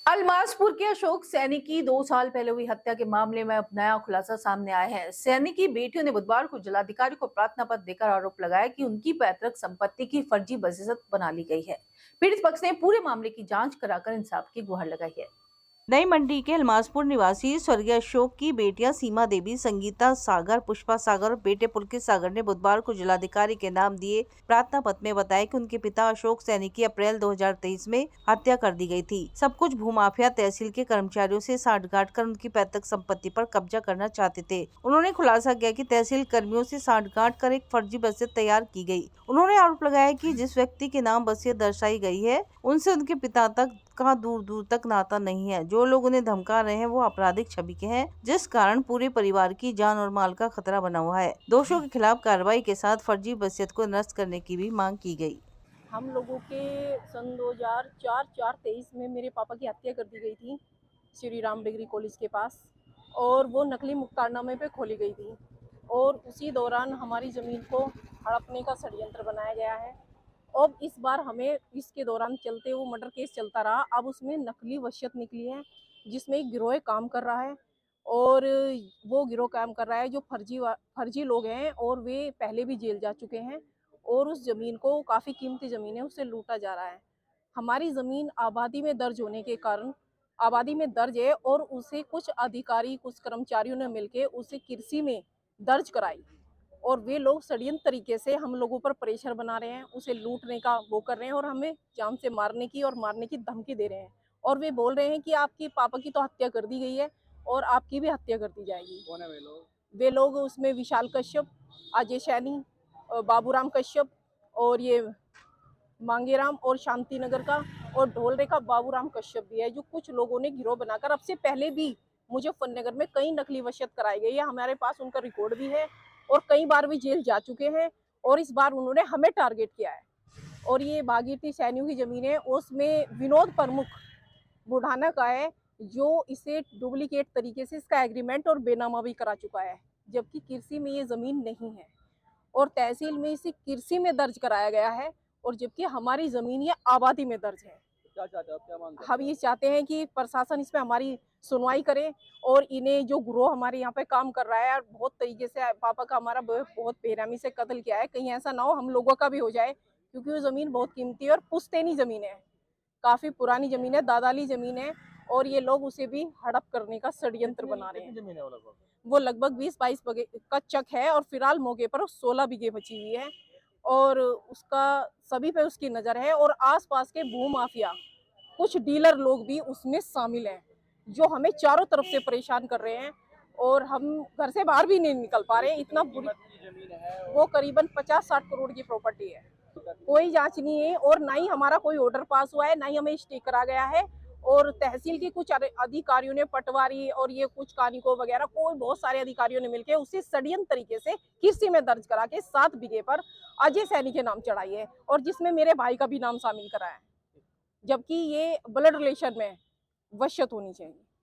अलमासपुर के अशोक सैनी की 2 साल पहले हुई हत्या के मामले में अब नया खुलासा सामने आया है। सैनी की बेटियों ने बुधवार को जिलाधिकारी को प्रार्थना पत्र देकर आरोप लगाया कि उनकी पैतृक संपत्ति की फर्जी वसीयत बना ली गई है। पीड़ित पक्ष ने पूरे मामले की जांच कराकर इंसाफ की गुहार लगाई है। नई मंडी के अलमासपुर निवासी स्वर्गीय अशोक की बेटियां सीमा देवी, संगीता सागर, पुष्पा सागर और बेटे पुलकित सागर ने बुधवार को जिलाधिकारी के नाम दिए प्रार्थना पत्र में बताया कि उनके पिता अशोक सैनी की अप्रैल 2023 में हत्या कर दी गई थी। सब कुछ भूमाफिया तहसील के कर्मचारियों से साठगांठ कर उनकी पैतृक संपत्ति पर कब्जा करना चाहते थे। उन्होंने खुलासा किया कि तहसील कर्मियों से साठगांठ कर एक फर्जी वसीयत तैयार की गयी। उन्होंने आरोप लगाया कि जिस व्यक्ति के नाम वसीयत दर्शाई गई है उनसे उनके पिता तक का दूर दूर तक नाता नहीं है। जो लोग उन्हें धमका रहे हैं वो आपराधिक छवि के हैं, जिस कारण पूरे परिवार की जान और माल का खतरा बना हुआ है। दोषियों के खिलाफ कार्रवाई के साथ फर्जी वसीयत को नष्ट करने की भी मांग की गई। हम लोगों के सन 2004-4-23 में मेरे पापा की हत्या कर दी गई थी श्री राम डिग्री कॉलेज के पास, और वो नकली मुक्तारनामे पे खोली गई थी। और उसी दौरान हमारी ज़मीन को हड़पने का षड्यंत्र बनाया गया है। अब इस बार हमें इसके दौरान चलते वो मर्डर केस चलता रहा। अब उसमें नकली वसीयत निकली है जिसमें एक गिरोह काम कर रहा है, और वो गिरोह काम कर रहा है जो फर्जी लोग हैं, और वे पहले भी जेल जा चुके हैं। और उस ज़मीन को, काफ़ी कीमती ज़मीन है, उससे लूटा जा रहा है। हमारी ज़मीन आबादी में दर्ज होने के कारण आबादी में दर्ज है, और उसे कुछ अधिकारी, कुछ कर्मचारियों ने मिलकर उसे कृषि में दर्ज कराई, और वे लोग षड्यंत्र तरीके से हम लोगों पर प्रेशर बना रहे हैं, उसे लूटने का वो कर रहे हैं, और हमें जान से मारने की धमकी दे रहे हैं। और वे बोल रहे हैं कि आपकी पापा की तो हत्या कर दी गई है और आपकी भी हत्या कर दी जाएगी। कौन है वे लोग? वे लोग उसमें विशाल कश्यप, अजय सैनी, बाबूराम कश्यप, और ये मांगेराम और शांतिनगर का, और ढोलरे का बाबूराम कश्यप भी है, जो कुछ लोगों ने गिरोह बनाकर, अब से पहले भी मुजफ्फरनगर में कई नकली वसीयत कराई गई है। हमारे पास उनका रिकॉर्ड भी है, और कई बार भी जेल जा चुके हैं, और इस बार उन्होंने हमें टारगेट किया है। और ये भागीरथी सैनियों की ज़मीन है, उसमें विनोद प्रमुख बुढ़ाना का है, जो इसे डुप्लीकेट तरीके से इसका एग्रीमेंट और बेनामा भी करा चुका है, जबकि कृषि में ये ज़मीन नहीं है, और तहसील में इसे कृषि में दर्ज कराया गया है, और जबकि हमारी ज़मीन ये आबादी में दर्ज है। क्या चाहते हो आप, क्या मांग करते हम ये चाहते हैं कि प्रशासन इस पे हमारी सुनवाई करे, और इन्हें जो गिरोह हमारे यहाँ पे काम कर रहा है, और बहुत तरीके से पापा का हमारा बहुत बेरहमी से कत्ल किया है, कहीं ऐसा ना हो हम लोगों का भी हो जाए, क्योंकि वो ज़मीन बहुत कीमती है और पुश्तैनी ज़मीन है, काफ़ी पुरानी ज़मीन है, दादाली ज़मीन है, और ये लोग उसे भी हड़प करने का षड्यंत्र बना रहे हैं। जमीन है वो लगभग 20-22 बीघे का चक है, और फिलहाल मौके पर 16 बीघे बची हुई है, और उसका सभी पे उसकी नज़र है। और आसपास के भूमाफिया, कुछ डीलर लोग भी उसमें शामिल हैं, जो हमें चारों तरफ से परेशान कर रहे हैं, और हम घर से बाहर भी नहीं निकल पा रहे हैं। इतना बुरी जमीन है, वो करीबन 50-60 करोड़ की प्रॉपर्टी है। कोई जांच नहीं है, और ना ही हमारा कोई ऑर्डर पास हुआ है, ना ही हमें स्टे करा गया है। और तहसील के कुछ अधिकारियों ने, पटवारी और ये कुछ कानिको वगैरह, कोई बहुत सारे अधिकारियों ने मिलकर उसे षड्यंत्र तरीके से कृषि में दर्ज करा के 7 बीघे पर अजय सैनी के नाम चढ़ाई है, और जिसमें मेरे भाई का भी नाम शामिल करा है, जबकि ये ब्लड रिलेशन में वसीयत होनी चाहिए।